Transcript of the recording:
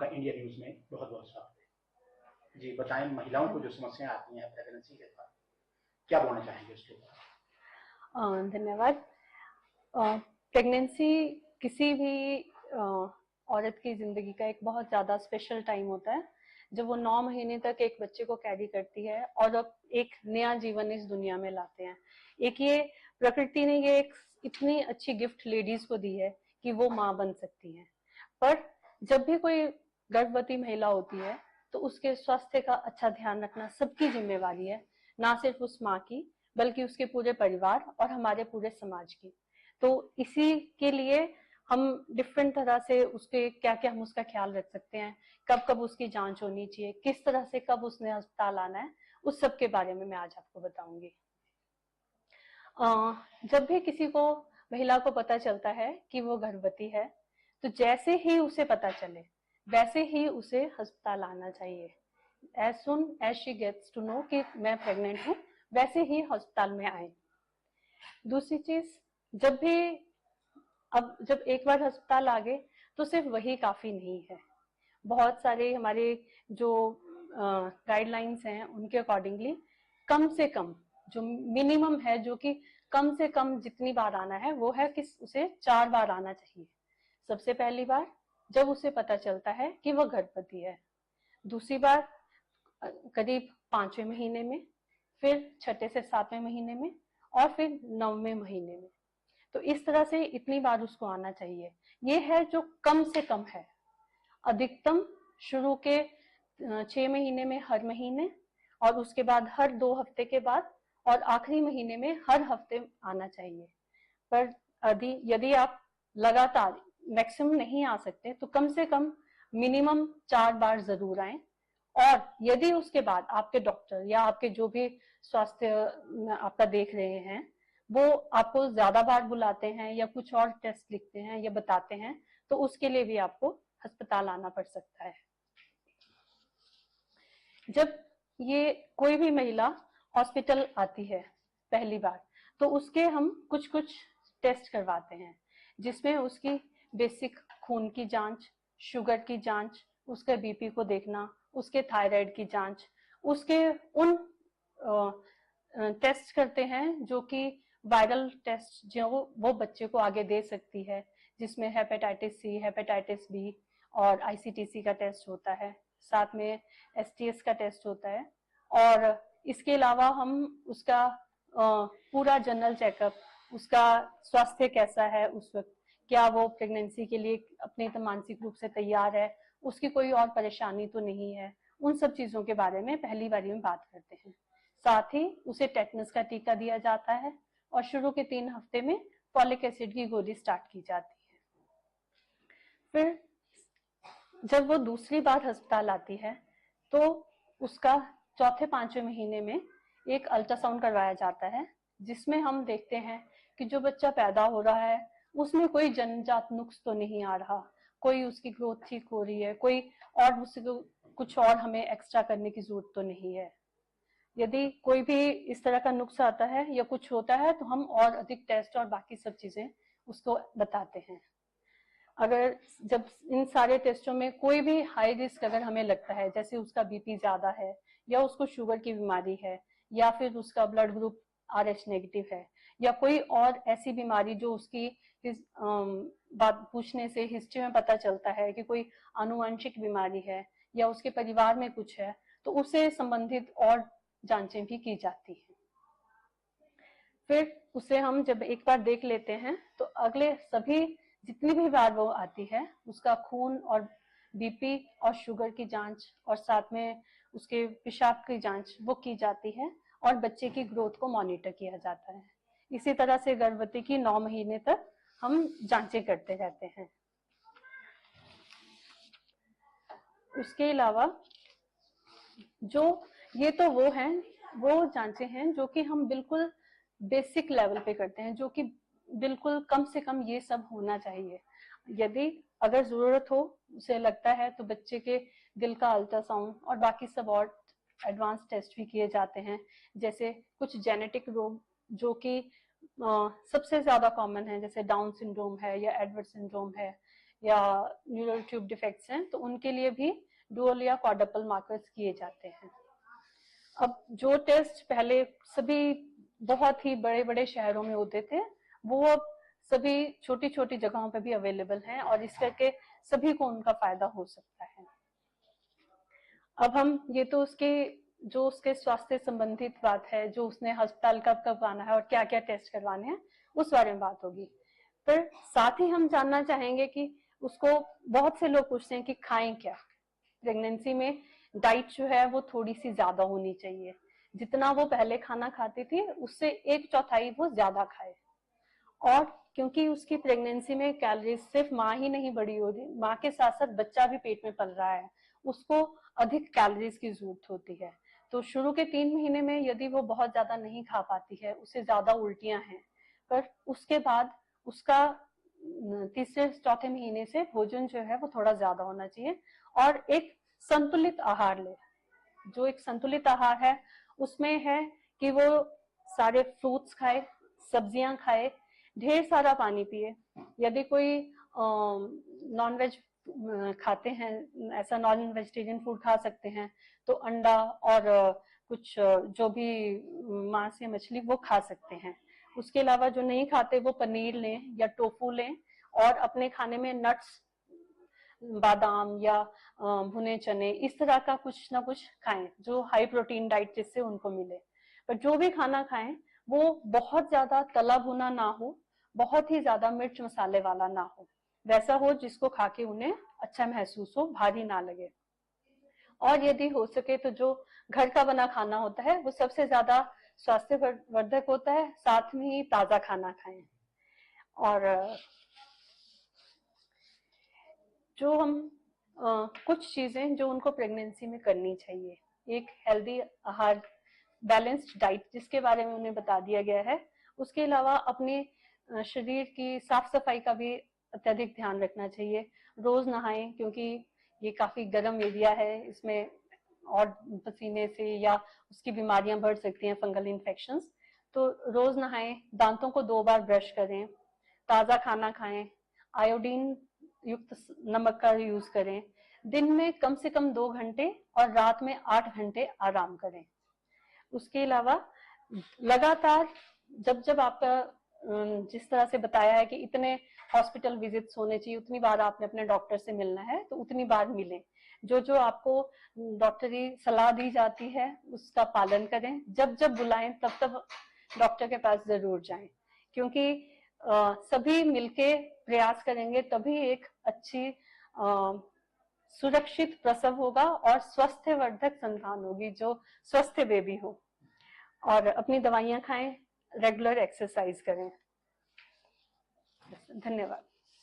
आपका India news में बहुत बहुत स्वागत है। जी बताएं, महिलाओं को जो समस्याएं आती हैं प्रेगनेंसी के बाद, क्या बोलना चाहेंगे उसके ऊपर? धन्यवाद। प्रेगनेंसी किसी भी औरत की जिंदगी का एक बहुत ज्यादा स्पेशल टाइम होता है, जब वो 9 महीने तक एक बच्चे को कैरी करती है और अब एक नया जीवन इस दुनिया में लाते हैं। एक ये प्रकृति ने ये एक इतनी अच्छी गिफ्ट लेडीज को दी है कि वो माँ बन सकती हैं। पर जब भी कोई गर्भवती महिला होती है तो उसके स्वास्थ्य का अच्छा ध्यान रखना सबकी जिम्मेवारी है, ना सिर्फ उस माँ की बल्कि उसके पूरे परिवार और हमारे पूरे समाज की। तो इसी के लिए हम डिफरेंट तरह से उसके क्या क्या हम उसका ख्याल रख सकते हैं, कब कब उसकी जांच होनी चाहिए, किस तरह से कब उसने अस्पताल आना है, उस सब के बारे में मैं आज आपको बताऊंगी। जब भी किसी को महिला को पता चलता है कि वो गर्भवती है, तो जैसे ही उसे पता चले वैसे ही उसे अस्पताल आना चाहिए। As soon as she gets to know कि मैं प्रेग्नेंट हूँ, वैसे ही अस्पताल में आए। दूसरी चीज, जब भी अब जब एक बार अस्पताल आ गए तो सिर्फ वही काफी नहीं है। बहुत सारे हमारे जो गाइडलाइंस हैं उनके अकॉर्डिंगली कम से कम जो मिनिमम है, जो कि कम से कम जितनी बार आना है वो है कि उसे 4 बार आना चाहिए। सबसे पहली बार जब उसे पता चलता है कि वह गर्भवती है, दूसरी बार करीब 5वें महीने में, फिर 6 से 7वें महीने में और फिर 9वें महीने में। तो इस तरह से इतनी बार उसको आना चाहिए। ये है जो कम से कम है। अधिकतम शुरू के 6 महीने में हर महीने, और उसके बाद हर 2 हफ्ते के बाद, और आखिरी महीने में हर हफ्ते आना चाहिए। पर यदि आप लगातार मैक्सिमम नहीं आ सकते तो कम से कम मिनिमम 4 बार जरूर आए। और यदि उसके बाद आपके डॉक्टर या आपके जो भी स्वास्थ्य आपका देख रहे हैं वो आपको ज्यादा बार बुलाते हैं या कुछ और टेस्ट लिखते हैं या बताते हैं, तो उसके लिए भी आपको अस्पताल आना पड़ सकता है। जब ये कोई भी महिला हॉस्पिटल आती है पहली बार, तो उसके हम कुछ कुछ टेस्ट करवाते हैं, जिसमें उसकी बेसिक खून की जांच, शुगर की जांच, उसके बीपी को देखना, उसके थायराइड की जांच, उसके उन टेस्ट करते हैं जो कि वायरल टेस्ट जो वो बच्चे को आगे दे सकती है, जिसमें हेपेटाइटिस सी, हेपेटाइटिस बी और आईसीटीसी का टेस्ट होता है, साथ में एसटीएस का टेस्ट होता है। और इसके अलावा हम उसका पूरा जनरल चेकअप, उसका स्वास्थ्य कैसा है उस वक्त, क्या वो प्रेगनेंसी के लिए अपने मानसिक रूप से तैयार है, उसकी कोई और परेशानी तो नहीं है, उन सब चीजों के बारे में पहली बारी में बात करते हैं। साथ ही उसे टेटनस का टीका दिया जाता है और शुरू के 3 हफ्ते में फॉलिक एसिड की गोली स्टार्ट की जाती है। फिर जब वो दूसरी बार अस्पताल आती है तो उसका चौथे 5वें महीने में एक अल्ट्रासाउंड करवाया जाता है, जिसमें हम देखते हैं कि जो बच्चा पैदा हो रहा है उसमें कोई जन्मजात नुक्स तो नहीं आ रहा, कोई उसकी ग्रोथ ठीक हो रही है, कोई और उसको कुछ और हमें एक्स्ट्रा करने की जरूरत तो नहीं है। यदि कोई भी इस तरह का नुक्स आता है या कुछ होता है तो हम और अधिक टेस्ट और बाकी सब चीजें उसको बताते हैं। अगर जब इन सारे टेस्टों में कोई भी हाई रिस्क अगर हमें लगता है, जैसे उसका बीपी ज्यादा है या उसको शुगर की बीमारी है या फिर उसका ब्लड ग्रुप RH नेगेटिव है या कोई और ऐसी बीमारी जो उसकी बात पूछने से हिस्ट्री में पता चलता है कि कोई आनुवंशिक बीमारी है या उसके परिवार में कुछ है, तो उससे संबंधित और जांचें भी की जाती हैं। फिर उसे हम जब एक बार देख लेते हैं तो अगले सभी जितनी भी बार वो आती है उसका खून और बीपी और शुगर की जांच और साथ में उसके पेशाब की जांच वो की जाती है और बच्चे की ग्रोथ को मॉनिटर किया जाता है। इसी तरह से गर्भवती की 9 महीने तक हम जांचें करते रहते हैं। उसके अलावा जो ये तो वो जांचें हैं जो कि हम बिल्कुल बेसिक लेवल पे करते हैं, जो कि बिल्कुल कम से कम ये सब होना चाहिए। यदि अगर जरूरत हो, उसे लगता है, तो बच्चे के दिल का अल्ट्रासाउंड और बाकी सब और एडवांस टेस्ट भी किए जाते हैं। जैसे कुछ जेनेटिक रोग जो कि सबसे ज्यादा कॉमन है, जैसे डाउन सिंड्रोम है या एडवर्ड सिंड्रोम है या न्यूरल ट्यूब डिफेक्ट्स हैं, तो उनके लिए भी डुअल या क्वाड्रपल मार्कर्स किए जाते हैं। अब जो टेस्ट पहले सभी बहुत ही बड़े बड़े शहरों में होते थे, वो अब सभी छोटी छोटी जगहों पे भी अवेलेबल हैं, और इस करके सभी को उनका फायदा हो सकता है। अब हम ये तो उसके स्वास्थ्य संबंधित बात है, जो उसने अस्पताल कब कब आना है और क्या क्या टेस्ट करवाने हैं, उस बारे में बात होगी। पर साथ ही हम जानना चाहेंगे कि उसको बहुत से लोग पूछते हैं कि खाएं क्या। प्रेगनेंसी में डाइट जो है वो थोड़ी सी ज्यादा होनी चाहिए, जितना वो पहले खाना खाती थी उससे 1/4 वो ज्यादा खाए। और क्योंकि उसकी प्रेगनेंसी में कैलोरीज सिर्फ माँ ही नहीं बढ़ी हो रही, माँ के साथ साथ बच्चा भी पेट में पल रहा है, उसको अधिक कैलोरीज की जरूरत होती है। तो शुरू के 3 महीने में यदि वो बहुत ज्यादा नहीं खा पाती है, उसे ज्यादा उल्टियां हैं, पर उसके बाद उसका तीसरे चौथे महीने से भोजन जो है वो थोड़ा ज्यादा होना चाहिए, और एक संतुलित आहार ले। जो एक संतुलित आहार है उसमें है कि वो सारे फ्रूट्स खाए, सब्जियां खाए, ढेर सारा पानी पिए। यदि कोई नॉन वेज खाते हैं, ऐसा नॉन वेजिटेरियन फूड खा सकते हैं, तो अंडा और कुछ जो भी मांस या मछली वो खा सकते हैं। उसके अलावा जो नहीं खाते वो पनीर लें या टोफू लें, और अपने खाने में नट्स, बादाम या भुने चने, इस तरह का कुछ ना कुछ खाएं जो हाई प्रोटीन डाइट जिससे उनको मिले। पर जो भी खाना खाएं वो बहुत ज्यादा तला भुना ना हो, बहुत ही ज्यादा मिर्च मसाले वाला ना हो, वैसा हो जिसको खा के उन्हें अच्छा महसूस हो, भारी ना लगे। और यदि हो सके तो जो घर का बना खाना होता है वो सबसे ज्यादा स्वास्थ्यवर्धक होता है, साथ में ही ताजा खाना खाएं। और जो हम कुछ चीजें जो उनको प्रेगनेंसी में करनी चाहिए, एक हेल्दी आहार, बैलेंस्ड डाइट जिसके बारे में उन्हें बता दिया गया है। उसके अलावा अपने शरीर की साफ सफाई का भी अत्यधिक ध्यान रखना चाहिए। रोज नहाएं, क्योंकि ये काफी गर्म एरिया है, इसमें और पसीने से या उसकी बीमारियां बढ़ सकती हैं, फंगल इन्फेक्शंस। तो रोज नहाएं, दांतों को 2 बार ब्रश करें, ताजा खाना खाएं, आयोडीन युक्त नमक का यूज करें, दिन में कम से कम 2 घंटे और रात में 8 घंटे आराम करें। उसके अलावा लगातार जब जब आपका जिस तरह से बताया है कि इतने हॉस्पिटल विजिट्स होने चाहिए, उतनी बार आपने अपने डॉक्टर से मिलना है, तो उतनी बार मिलें। जो जो आपको डॉक्टरी सलाह दी जाती है उसका पालन करें, जब जब बुलाएं तब तब डॉक्टर के पास जरूर जाएं, क्योंकि सभी मिलके प्रयास करेंगे तभी एक अच्छी सुरक्षित प्रसव होगा और स्वास्थ्यवर्धक संतान होगी, जो स्वस्थ बेबी हो। और अपनी दवाइयां खाएं, रेगुलर एक्सरसाइज करें। धन्यवाद।